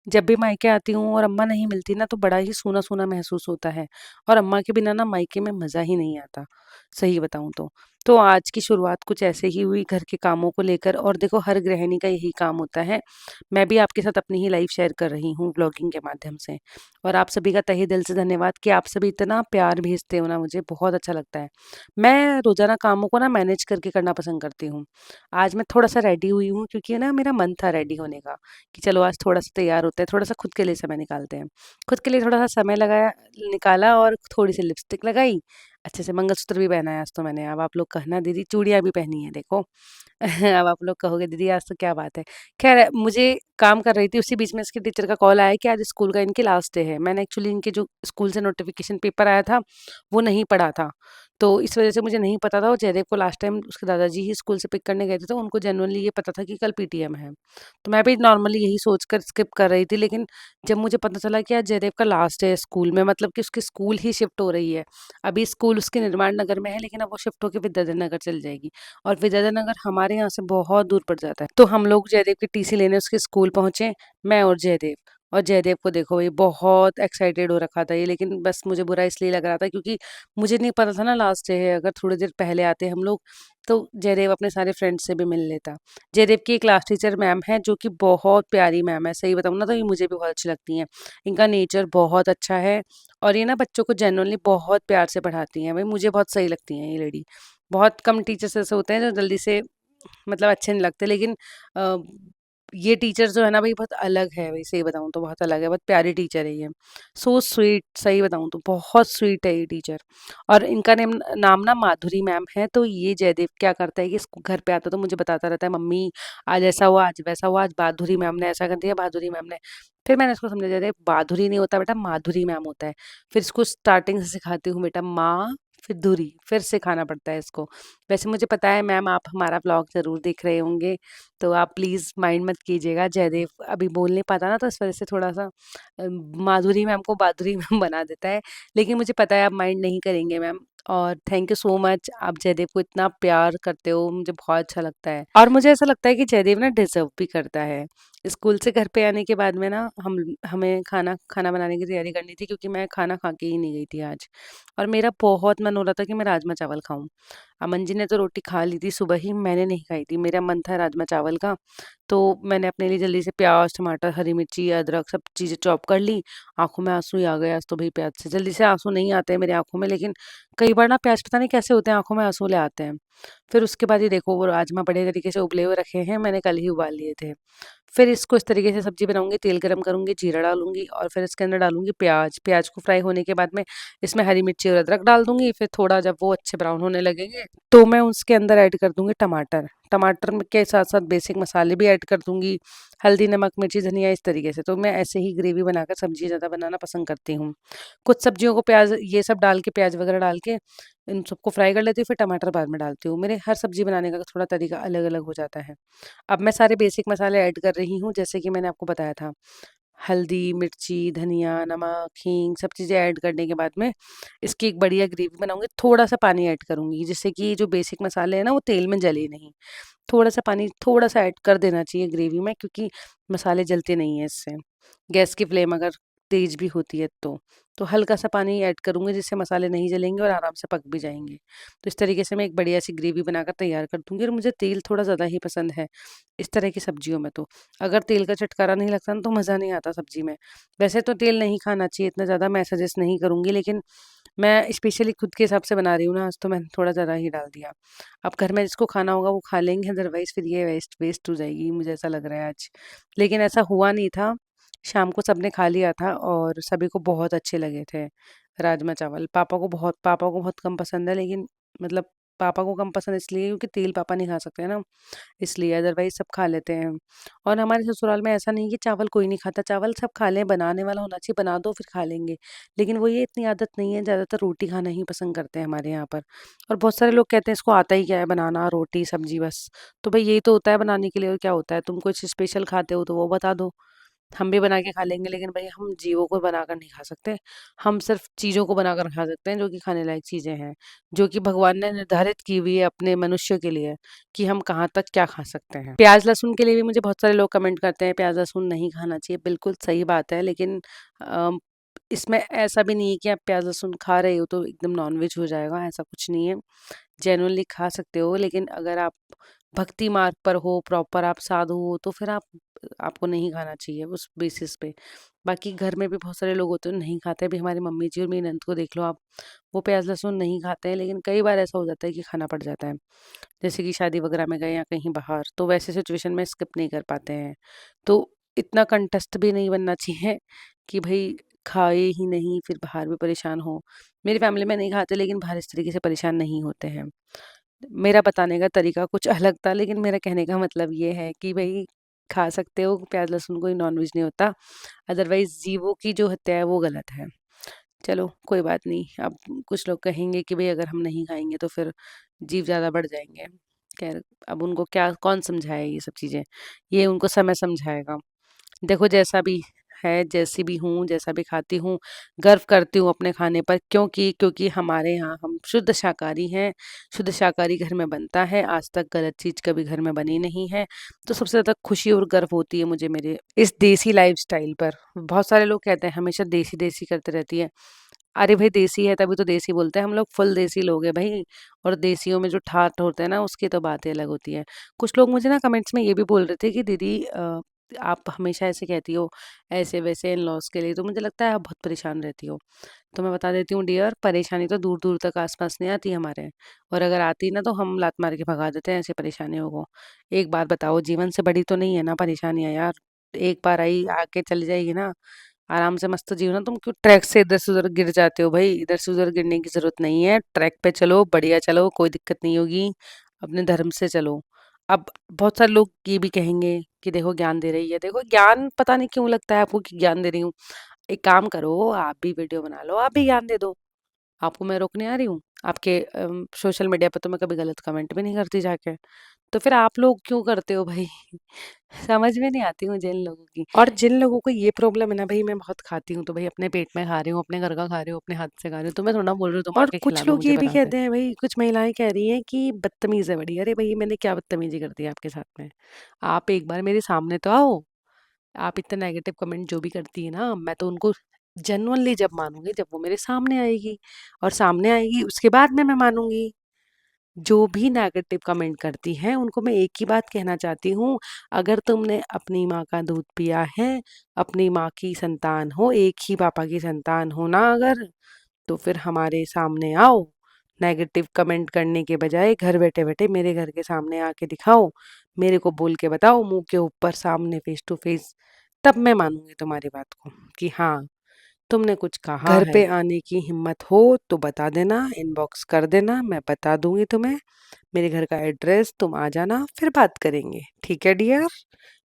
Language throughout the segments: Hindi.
जब भी मायके आती हूँ और अम्मा नहीं मिलती ना तो बड़ा ही सूना-सूना महसूस होता है और अम्मा के बिना ना मायके में मज़ा ही नहीं आता, सही बताऊँ तो। तो आज की शुरुआत कुछ ऐसे ही हुई घर के कामों को लेकर और देखो हर गृहिणी का यही काम होता है। मैं भी आपके साथ अपनी ही लाइफ़ शेयर कर रही हूँ व्लॉगिंग के माध्यम से और आप सभी का तहे दिल से धन्यवाद कि आप सभी इतना प्यार भेजते हो ना मुझे बहुत अच्छा लगता है। मैं रोज़ाना कामों को ना मैनेज करके करना पसंद करती हूँ। आज मैं थोड़ा-सा रेडी हुई हूँ क्योंकि ना मेरा मन था रेडी होने का। कि चलो आज थोड़ा-सा तैयार होते हैं, थोड़ा-सा खुद के लिए समय निकालते हैं। खुद के लिए थोड़ा-सा समय लगाया निकाला और थोड़ी-सी लिपस्टिक लगाई, अच्छे से मंगलसूत्र भी पहना है आज तो मैंने। अब आप लोग कहना दीदी चूड़ियाँ भी पहनी है देखो। अब आप लोग कहोगे दीदी आज तो क्या बात है। ख़ैर मुझे काम कर रही थी उसी बीच में इसके टीचर का कॉल आया कि आज स्कूल का इनके लास्ट डे है। मैंने एक्चुअली इनके जो स्कूल से नोटिफ़िकेशन पेपर आया था, वो नहीं पढ़ा था। तो इस वज़ह से मुझे नहीं पता था और जयदेव को लास्ट टाइम उसके दादाजी ही स्कूल से पिक करने गए थे, तो उनको जेनुइनली ये पता था कि कल पीटीएम है। तो मैं भी नॉर्मली यही सोचकर स्किप कर रही थी, लेकिन जब मुझे पता चला कि आज जयदेव का लास्ट डे है स्कूल में मतलब कि उसकी स्कूल ही शिफ्ट हो रही है। अभी स्कूल उसके निर्माण नगर में है, लेकिन अब वो शिफ्ट होके विद्याधर नगर चली जाएगी और विद्याधर नगर हमारे यहाँ से बहुत दूर पड़ जाता है। तो हम लोग जयदेव की टीसी लेने उसके स्कूल पहुँचे, मैं और जयदेव। और जयदेव को देखो ये बहुत एक्साइटेड हो रखा था ये, लेकिन बस मुझे बुरा इसलिए लग रहा था क्योंकि मुझे नहीं पता था ना लास्ट डे है, अगर थोड़ी देर पहले आते हम लोग, तो जयदेव अपने सारे फ्रेंड्स से भी मिल लेता। जयदेव की एक क्लास टीचर मैम है जो कि बहुत प्यारी मैम है, सही बताऊँ ना तो ये मुझे भी बहुत अच्छी लगती हैं। इनका नेचर बहुत अच्छा है और ये ना बच्चों को जेनुइनली बहुत प्यार से पढ़ाती हैं, भाई मुझे बहुत सही लगती हैं ये लेडी। बहुत कम टीचर्स ऐसे होते हैं जो जल्दी से मतलब अच्छे नहीं लगते, लेकिन अ, ये टीचर जो है ना भई बहुत अलग है, भई सही बताऊँ तो बहुत अलग है, बहुत प्यारी टीचर है ये। सो स्वीट सही बताऊँ तो बहुत स्वीट है ये टीचर और इनका नाम ना माधुरी मैम है, तो ये जयदेव क्या करता है कि इसको घर पे आता है तो मुझे बताता रहता है, मम्मी आज ऐसा हुआ, आज वैसा हुआ, आज माधुरी मैम ने ऐसा कर दिया, माधुरी मैम ने। फिर मैंने इसको समझाया, जयदेव माधुरी नहीं होता बेटा, माधुरी मैम होता है। फिर इसको स्टार्टिंग से सिखाती हूँ बेटा माँ, फिर धुरी, फिर सिखाना पड़ता है इसको। वैसे मुझे पता है मैम आप हमारा व्लॉग ज़रूर देख रहे होंगे, तो आप प्लीज़ माइंड मत कीजिएगा। जयदेव अभी बोल नहीं पाता ना तो इस वज़ह से थोड़ा-सा माधुरी मैम को बादुरी मैम बना देता है। लेकिन मुझे पता है आप माइंड नहीं करेंगे मैम और थैंक यू सो मच आप जयदेव को इतना प्यार करते हो, मुझे बहुत अच्छा लगता है। और मुझे ऐसा लगता है कि जयदेव ना डिज़र्व भी करता है। स्कूल से घर पे आने के बाद में ना हमें खाना खाना बनाने की तैयारी करनी थी क्योंकि मैं खाना खा के ही नहीं गई थी आज और मेरा बहुत मन हो रहा था कि मैं राजमा चावल खाऊँ। अमन जी ने तो रोटी खा ली थी सुबह ही, मैंने नहीं खाई थी। मेरा मन था राजमा चावल का, तो मैंने अपने लिए जल्दी से प्याज़, टमाटर, हरी मिर्ची, अदरक सब चीज़ें चॉप कर ली। आँखों में आँसू ही आ गए आज तो भई प्याज़ से। जल्दी से आँसू नहीं आते हैं मेरी आँखों में, लेकिन कई बार ना प्याज़ पता नहीं कैसे होते हैं आँखों में आँसू ले आते हैं। फिर उसके बाद ये देखो वो राजमा बढ़िया तरीके से उबले हुए रखे हैं, मैंने कल ही उबाल लिए थे। फिर इसको इस तरीके से सब्ज़ी बनाऊँगी, तेल गरम करूँगी, जीरा डालूँगी और फिर इसके अंदर डालूँगी प्याज़। प्याज़ को फ्राई होने के बाद में इसमें हरी मिर्ची और अदरक डाल दूँगी। फिर थोड़ा जब वो अच्छे ब्राउन होने लगेंगे, तो मैं उसके अंदर ऐड कर दूँगी टमाटर। टमाटर में के साथ-साथ बेसिक मसाले भी ऐड कर दूँगी, हल्दी, नमक, मिर्ची, धनिया इस तरीके से। तो मैं ऐसे ही ग्रेवी बनाकर सब्ज़ी ज़्यादा बनाना पसंद करती हूँ। कुछ सब्जियों को प्याज़ ये सब डाल के प्याज़ वगैरह डाल के इन सबको फ्राई कर लेती हूँ, फिर टमाटर बाद में डालती हूँ। मेरे हर सब्ज़ी बनाने का थोड़ा तरीका अलग-अलग हो जाता है। अब मैं सारे बेसिक मसाले ऐड कर रही हूँ, जैसे कि मैंने आपको बताया था। हल्दी, मिर्ची, धनिया, नमक, हींग सब चीज़ें ऐड करने के बाद में इसकी एक बढ़िया ग्रेवी बनाऊँगी। थोड़ा-सा पानी ऐड करूँगी, जिससे कि जो बेसिक मसाले हैं ना, वो तेल में जले नहीं। थोड़ा-सा पानी थोड़ा-सा ऐड कर देना चाहिए ग्रेवी में क्योंकि मसाले जलते नहीं हैं इससे। गैस की फ्लेम अगर तेज़ भी होती है तो। तो हल्का-सा पानी ऐड करूँगी जिससे मसाले नहीं जलेंगे और आराम से पक भी जाएँगे। तो इस तरीके से मैं एक बढ़िया-सी ग्रेवी बनाकर तैयार कर दूँगी और मुझे तेल थोड़ा ज़्यादा ही पसंद है, इस तरह की सब्जियों में तो। अगर तेल का चटकारा नहीं लगता ना तो मज़ा नहीं आता सब्ज़ी में। वैसे तो तेल नहीं खाना चाहिए इतना ज़्यादा, मैं सजेस्ट नहीं करूँगी, लेकिन मैं स्पेशली खुद के हिसाब से बना रही हूँ ना आज, तो मैंने थोड़ा ज़्यादा ही डाल दिया। अब घर में जिसको खाना होगा वो खा लेंगे, अदरवाइज़ फिर ये वेस्ट वेस्ट हो जाएगी, मुझे ऐसा लग रहा है आज। लेकिन ऐसा हुआ नहीं था, शाम को सबने खा लिया था और सभी को बहुत अच्छे लगे थे राजमा चावल। पापा को बहुत कम पसंद है, लेकिन मतलब पापा को कम पसंद इसलिए क्योंकि तेल पापा नहीं खा सकते हैं ना, इसलिए अदरवाइज़ सब खा लेते हैं। और हमारे ससुराल में ऐसा नहीं है कि चावल कोई नहीं खाता, चावल सब खा लें, बनाने वाला होना चाहिए, बना दो फिर खा लेंगे। लेकिन वो ये इतनी आदत नहीं है, ज़्यादातर रोटी खाना ही पसंद करते हैं हमारे यहाँ पर। और बहुत सारे लोग कहते हैं इसको आता ही क्या है बनाना, रोटी, सब्ज़ी बस। तो भई यही तो होता है बनाने के लिए और क्या होता है? तुम कुछ स्पेशल खाते हो तो वो बता दो। हम भी बना के खा लेंगे, लेकिन भाई हम जीवों को बनाकर नहीं खा सकते। हम सिर्फ चीज़ों को बनाकर खा सकते हैं जो कि खाने लायक चीज़ें हैं, जो कि भगवान ने निर्धारित की हुई है अपने मनुष्य के लिए कि हम कहाँ तक क्या खा सकते हैं। प्याज लहसुन के लिए भी मुझे बहुत सारे लोग कमेंट करते हैं प्याज लहसुन नहीं खाना चाहिए, बिल्कुल सही बात है, लेकिन अम, इसमें ऐसा भी नहीं है कि आप प्याज लहसुन खा रहे हो तो एकदम नॉनवेज हो जाएगा, ऐसा कुछ नहीं है। जेन्युइनली खा सकते हो, लेकिन अगर आप भक्ति मार्ग पर हो, प्रॉपर आप साधु हो, तो फिर आपको नहीं खाना चाहिए उस बेसिस पे। बाकी घर में भी बहुत सारे लोग होते हैं नहीं खाते, अभी हमारी मम्मी जी और मेरी नंद को देख लो आप, वो प्याज लहसुन नहीं खाते हैं, लेकिन कई बार ऐसा हो जाता है कि खाना पड़ जाता है। जैसे कि शादी वगैरह में गए या कहीं बाहर, तो वैसे सिचुएशन में स्किप नहीं कर पाते हैं। तो इतना कंटेस्ट भी नहीं बनना चाहिए कि भई खाए ही नहीं, फिर बाहर भी परेशान हो। मेरी फैमिली में नहीं खाते, लेकिन बाहर इस तरीके से परेशान नहीं होते हैं। मेरा बताने का तरीका कुछ अलग था, लेकिन मेरा कहने का मतलब ये है कि भई खा सकते हो, प्याज़ लहसुन कोई नॉन-वेज नहीं होता। अदरवाइज़ जीवों की जो हत्या है वो गलत है। चलो कोई बात नहीं, अब कुछ लोग कहेंगे कि भई अगर हम नहीं खाएँगे तो फिर जीव ज़्यादा बढ़ जाएँगे। ख़ैर, अब उनको क्या कौन समझाए ये सब चीज़ें, ये उनको समय समझाएगा। देखो जैसा भी है, जैसी भी हूँ, जैसा भी खाती हूँ, गर्व करती हूँ अपने खाने पर, क्योंकि हमारे यहाँ हम शुद्ध शाकाहारी हैं, शुद्ध शाकाहारी घर में बनता है, आज तक गलत चीज़ कभी घर में बनी नहीं है। तो सबसे ज़्यादा खुशी और गर्व होती है मुझे मेरे इस देसी लाइफ़स्टाइल पर। बहुत सारे लोग कहते हैं हमेशा देसी-देसी करते रहती है। अरे भाई देसी है तभी तो देसी बोलते हैं, हम लोग फुल देसी लोग हैं भई, और देसियों में जो ठाठ होते हैं ना उसकी तो बात ही अलग होती है। कुछ लोग मुझे ना कमेंट्स में ये भी बोल रहे थे कि दीदी आप हमेशा ऐसे कहती हो ऐसे-वैसे इन-लॉज़ के लिए, तो मुझे लगता है आप बहुत परेशान रहती हो। तो मैं बता देती हूँ डियर, परेशानी तो दूर-दूर तक आस-पास नहीं आती हमारे, और अगर आती ना तो हम लात मार के भगा देते हैं ऐसी परेशानियों को। एक बात बताओ, जीवन से बड़ी तो नहीं है ना परेशानियाँ यार, एक बार आई आके चली जाएगी ना, आराम से मस्त जियो ना, तुम क्यों ट्रैक से इधर से उधर गिर जाते हो भाई, इधर से उधर गिरने की ज़रूरत नहीं है, ट्रैक पे चलो, बढ़िया चलो, कोई दिक्कत नहीं होगी, अपने धर्म से चलो। अब बहुत सारे लोग ये भी कहेंगे कि देखो ज्ञान दे रही है, देखो ज्ञान पता नहीं क्यों लगता है आपको कि ज्ञान दे रही हूँ। एक काम करो, आप भी वीडियो बना लो, आप भी ज्ञान दे दो। आपको मैं रोकने आ रही हूँ? आपके सोशल मीडिया पे तो मैं कभी गलत कमेंट भी नहीं करती जाके। तो फिर आप लोग क्यों करते हो भाई? समझ में नहीं आती मुझे इन लोगों की। और जिन लोगों को ये प्रॉब्लम है ना भई मैं बहुत खाती हूँ, तो भई अपने पेट में खा रही हूँ, अपने घर का खा रही हूँ, अपने हाथ से खा रही हूँ, तो मैं थोड़ी ना बोल रही हूँ तुम और आके खिला कुछ लो लोग मुझे ये भी बना के। कहते हैं भई, कुछ महिलाएँ कह रही हैं कि बदतमीज़ है बड़ी। अरे भई मैंने क्या बदतमीज़ी कर दी है आपके साथ में? आप एक बार मेरे सामने तो आओ। आप इतने नेगेटिव कमेंट जो भी करती है ना, मैं तो उनको जेन्युइनली जब मानूँगी जब वो मेरे सामने आएगी, और सामने आएगी उसके बाद में मैं मानूँगी। जो भी नेगेटिव कमेंट करती हैं उनको मैं एक ही बात कहना चाहती हूँ, अगर तुमने अपनी माँ का दूध पिया है, अपनी माँ की संतान हो, एक ही पापा की संतान हो ना अगर, तो फिर हमारे सामने आओ। नेगेटिव कमेंट करने के बजाय घर बैठे-बैठे मेरे घर के सामने आके दिखाओ, मेरे को बोल के बताओ मुँह के ऊपर सामने फेस टू फेस, तब मैं मानूँगी तुम्हारी बात को कि हाँ, तुमने कुछ कहा घर है। पे आने की हिम्मत हो तो बता देना, इनबॉक्स कर देना, मैं बता दूँगी तुम्हें। मेरे घर का एड्रेस, तुम आ जाना, फिर बात करेंगे। ठीक है डियर?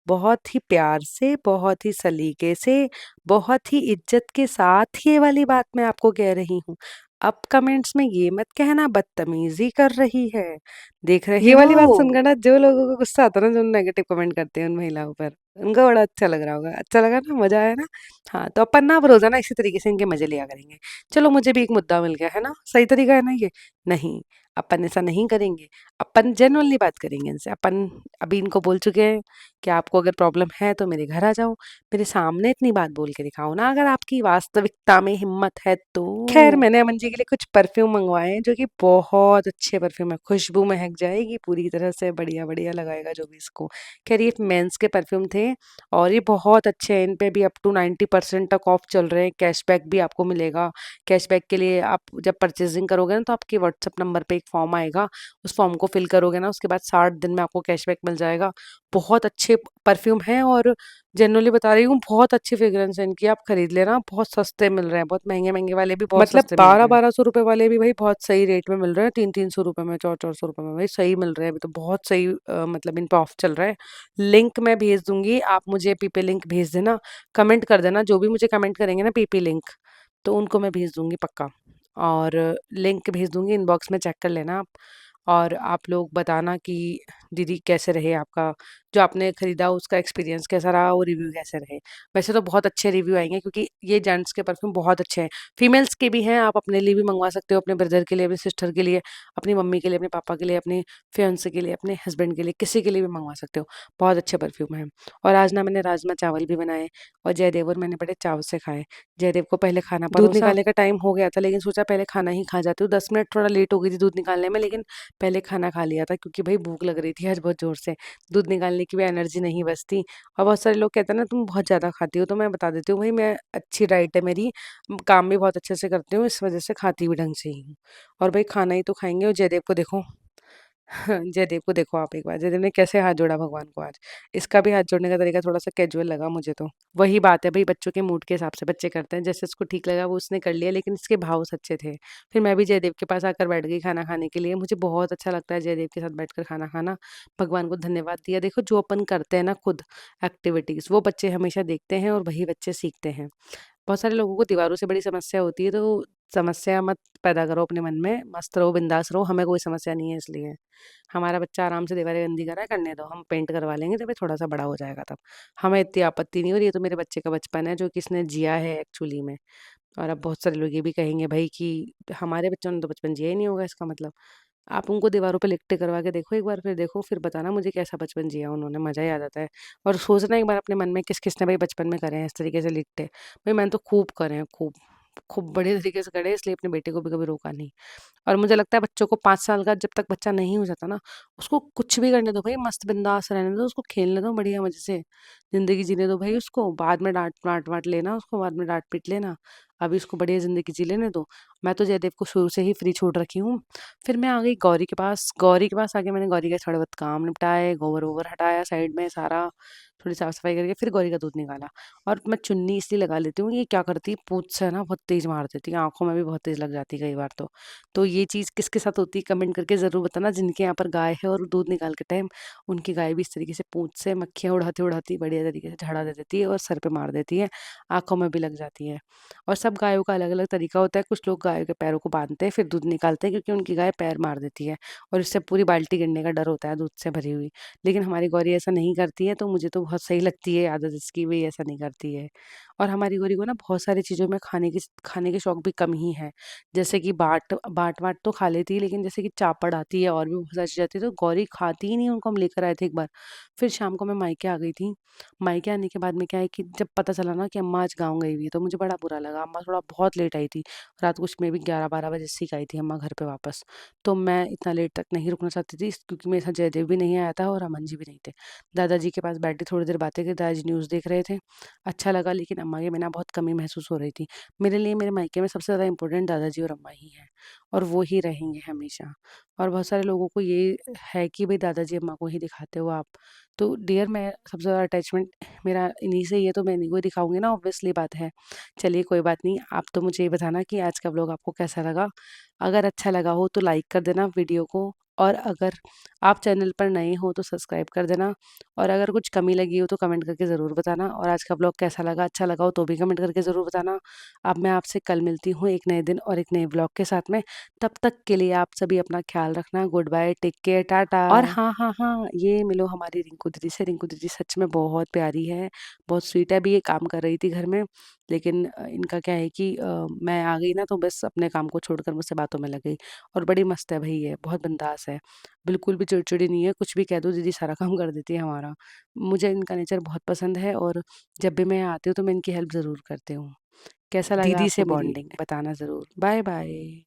बहुत ही प्यार से, बहुत ही सलीके से, बहुत ही इज्जत के साथ ये वाली बात मैं आपको कह रही हूँ। अब कमेंट्स में ये मत कहना बदतमीज़ी कर रही है। देख रही ये वाली बात हो? सुनकर ना जो लोगों को गुस्सा आता है ना, जो नेगेटिव कमेंट करते हैं उन महिलाओं पर, उनको बड़ा अच्छा लग रहा होगा। अच्छा लगा ना? मज़ा आया ना? हाँ, तो अपन ना अब रोज़ाना इसी तरीके से इनके मज़े लिया करेंगे। चलो मुझे भी एक मुद्दा मिल गया, है ना? सही तरीका है ना ये? नहीं, अपन ऐसा नहीं करेंगे। अपन जेन्युइनली बात करेंगे इनसे। अपन अभी इनको बोल चुके हैं कि आपको अगर प्रॉब्लम है तो मेरे घर आ जाओ, मेरे सामने इतनी बात बोल के दिखाओ ना अगर आपकी वास्तविकता में हिम्मत है तो। खैर मैंने अमन जी के लिए कुछ परफ्यूम मंगवाए हैं जो कि बहुत अच्छे परफ्यूम है, खुशबू महक जाएगी पूरी तरह से, बढ़िया-बढ़िया लगाएगा जो भी इसको। खैर ये मेंस के परफ्यूम थे और ये बहुत अच्छे हैं, इन पे भी अप टू 90% तक ऑफ चल रहे हैं, कैशबैक भी आपको मिलेगा। कैशबैक के लिए आप जब परचेज़िंग करोगे ना तो आपके व्हाट्सएप नंबर पे एक फॉर्म आएगा, उस फॉर्म को फिल करोगे ना उसके बाद 60 दिन में आपको कैशबैक मिल जाएगा। बहुत अच्छे परफ्यूम हैं और जेन्युइनली बता रही हूँ बहुत अच्छी फ्रेग्रेंस है इनकी, आप खरीद लेना, बहुत सस्ते मिल रहे हैं, बहुत महँगे-महँगे वाले भी बहुत मतलब सस्ते मिल रहे हैं। 12-12 सौ रुपए वाले भी भाई बहुत सही रेट में मिल रहे हैं, 3-3 सौ रुपए में, 4-4 सौ रुपए में भाई सही मिल रहे हैं अभी तो, बहुत सही मतलब इन पे ऑफ चल रहा है। लिंक मैं भेज दूँगी, आप मुझे पीपे लिंक भेज देना, कमेंट कर देना, जो भी मुझे कमेंट करेंगे ना पीपी लिंक, तो उनको मैं भेज दूँगी पक्का। और लिंक भेज दूँगी, इनबॉक्स में चेक कर लेना आप, और आप लोग बताना कि दीदी कैसे रहे आपका जो आपने खरीदा उसका एक्सपीरियंस कैसा रहा और रिव्यू कैसे रहे। वैसे तो बहुत अच्छे रिव्यू आएँगे क्योंकि ये जेंट्स के परफ्यूम बहुत अच्छे हैं। फीमेल्स के भी हैं, आप अपने लिए भी मँगवा सकते हो, अपने ब्रदर के लिए, अपनी सिस्टर के लिए, अपनी मम्मी के लिए, अपने पापा के लिए, अपने फियांसे के लिए, अपने हस्बैंड के लिए, किसी के लिए भी मँगवा सकते हो। बहुत अच्छे परफ्यूम हैं। और आज ना मैंने राजमा चावल भी बनाए और जयदेव और मैंने बड़े चाव से खाए। जयदेव को पहले खाना दूध परोसा। निकालने का टाइम हो गया था लेकिन सोचा पहले खाना ही खा जाती हूँ। 10 मिनट थोड़ा लेट हो गई थी दूध निकालने में लेकिन पहले खाना खा लिया था क्योंकि भई भूख लग रही थी आज बहुत ज़ोर से। दूध निकालने की भी एनर्जी नहीं बचती और बहुत सारे लोग कहते हैं ना तुम बहुत ज़्यादा खाती हो, तो मैं बता देती हूँ भई मैं अच्छी डाइट है मेरी, काम भी बहुत अच्छे से करती हूँ, इस वज़ह से खाती भी ढंग से ही हूँ। और भई खाना ही तो खाएँगे और जयदेव को देखो जयदेव को देखो आप एक बार, जयदेव ने कैसे हाथ जोड़ा भगवान को आज। इसका भी हाथ जोड़ने का तरीका थोड़ा-सा कैजुअल लगा मुझे तो। वही बात है भई बच्चों के मूड के हिसाब से बच्चे करते हैं, जैसे उसको ठीक लगा वो उसने कर लिया लेकिन इसके भाव सच्चे थे। फिर मैं भी जयदेव के पास आकर बैठ गई खाना खाने के लिए, मुझे बहुत अच्छा लगता है जयदेव के साथ बैठकर खाना खाना। भगवान को धन्यवाद दिया, देखो जो अपन करते हैं ना खुद एक्टिविटीज़, वो बच्चे हमेशा देखते हैं और वही बच्चे सीखते हैं। बहुत सारे लोगों को दीवारों से बड़ी समस्या होती है, तो समस्या मत पैदा करो अपने मन में, मस्त रहो, बिंदास रहो, हमें कोई समस्या नहीं है इसलिए। हमारा बच्चा आराम से दीवारें गंदी कर रहा है, करने दो, हम पेंट करवा लेंगे जब ये थोड़ा-सा बड़ा हो जाएगा तब। हमें इतनी आपत्ति नहीं हो रही, ये तो मेरे बच्चे का बचपन है जो कि इसने जिया है एक्चुअली में। और अब बहुत सारे लोग ये भी कहेंगे भई कि हमारे बच्चों ने तो बचपन जिया ही नहीं होगा इसका मतलब। आप उनको दीवारों पे लिखते करवा के देखो एक बार, फिर देखो, फिर बताना मुझे कैसा बचपन जिया उन्होंने, मज़ा ही आ जाता है। और सोचना एक बार अपने मन में किस-किसने भई बचपन में करे हैं इस तरीके से लिखते। भई मैंने तो खूब करे हैं, खूब। खूब बढ़िया तरीके से करे हैं इसलिए अपने बेटे को भी कभी रोका नहीं। और मुझे लगता है बच्चों को 5 साल का जब तक बच्चा नहीं हो जाता ना, उसको कुछ भी करने दो भई, मस्त बिंदास रहने दो, उसको खेलने दो बढ़िया मज़े से। ज़िंदगी जीने दो भई उसको, बाद में डाँट-वाँट लेना उसको, बाद में डाँट-पीट लेना। अभी उसको बढ़िया ज़िंदगी जी लेने दो। मैं तो जयदेव को शुरू से ही फ्री छूट रखी हूँ। फिर मैं आ गई गौरी के पास आके मैंने गौरी के थोड़े बहुत काम निपटाए, गोबर-वोबर हटाया साइड में सारा, थोड़ी साफ-सफाई करके फिर गौरी का दूध निकाला। और मैं चुन्नी इसलिए लगा लेती हूँ, ये क्या करती है पूँछ से ना बहुत तेज़ मार देती है, आँखों में भी बहुत तेज़ लग जाती है कई बार तो। तो ये चीज़ किसके साथ होती है कमेंट करके ज़रूर बताना, जिनके यहाँ पर गाय है और दूध निकालते टाइम उनकी गाय भी इस तरीके से पूँछ से मक्खियाँ उड़ाती-उड़ाती बढ़िया तरीके से झाड़ा दे देती है और सर पे मार देती है, आँखों में भी लग जाती है। और सब गायों का अलग-अलग तरीका होता है, कुछ लोग गायों के पैरों को बाँधते हैं फिर दूध निकालते हैं क्योंकि उनकी गाय पैर मार देती है और इससे पूरी बाल्टी गिरने का डर होता है दूध से भरी हुई। लेकिन हमारी गौरी ऐसा नहीं करती है तो मुझे तो बहुत सही लगती है आदत इसकी, भई ऐसा नहीं करती है। और हमारी गौरी को ना बहुत सारी चीज़ों में खाने के शौक भी कम ही है। जैसे कि बाट-वाट तो खा लेती है लेकिन जैसे कि चापड़ आती है और भी बहुत सारी चीज़ें आती है तो गौरी खाती ही नहीं है, उनको हम लेकर आए थे एक बार। फिर शाम को मैं मायके आ गई थी। मायके आने के बाद में क्या है कि जब पता चला ना कि अम्मा आज गाँव गई हुई है तो मुझे बड़ा बुरा लगा। अम्मा थोड़ा बहुत लेट आई थी। रात को में भी 11-12 बजे सीक आई थी अम्मा घर पे वापस। तो मैं इतना लेट तक नहीं रुकना चाहती थी क्योंकि मेरे साथ जयदेव भी नहीं आया था और अमन जी भी नहीं थे। दादाजी के पास बैठी थोड़ी देर बातें की, दादाजी न्यूज़ देख रहे थे। अच्छा लगा लेकिन अम्मा के बिना बहुत कमी महसूस हो रही थी। मेरे लिए मेरे मायके में सबसे ज़्यादा इम्पोर्टेंट दादाजी और अम्मा ही हैं और वो ही रहेंगे हमेशा। और बहुत सारे लोगों को ये है कि भई दादाजी अम्मा को ही दिखाते हो आप। तो डियर मैं सबसे ज़्यादा अटैचमेंट मेरा इन्हीं से ही है तो मैं इन्हीं को ही दिखाऊँगी ना, ऑब्वियसली बात है। चलिए कोई बात नहीं, आप तो मुझे ये बताना कि आज का व्लॉग आपको कैसा लगा? अगर अच्छा लगा हो तो लाइक कर देना वीडियो को और अगर आप चैनल पर नए हो तो सब्सक्राइब कर देना और अगर कुछ कमी लगी हो तो कमेंट करके ज़रूर बताना और आज का व्लॉग कैसा लगा, अच्छा लगा हो तो भी कमेंट करके ज़रूर बताना। अब मैं आपसे कल मिलती हूँ एक नए दिन और एक नए व्लॉग के साथ में। तब तक के लिए आप सभी अपना ख़्याल रखना। Good bye, take care, tata. और हाँ, हाँ, हाँ, ये मिलो हमारी रिंकू दीदी से। रिंकू दीदी सच में बहुत प्यारी है, बहुत स्वीट है। अभी ये काम कर रही थी घर में, लेकिन इनका क्या है कि मैं आ गई ना तो बस अपने काम को छोड़कर मुझसे बातों में लग गई और बड़ी मस्त है भई ये, बहुत बिंदास है। बिल्कुल भी चिड़चिड़ी नहीं है, कुछ भी कह दो दीदी सारा काम कर देती है हमारा। मुझे इनका नेचर बहुत पसंद है और जब भी मैं आती हूँ तो मैं इनकी हेल्प ज़रूर करती हूँ। कैसा लगा दीदी आपको से मेरी बॉन्डिंग। बताना ज़रूर। Bye bye.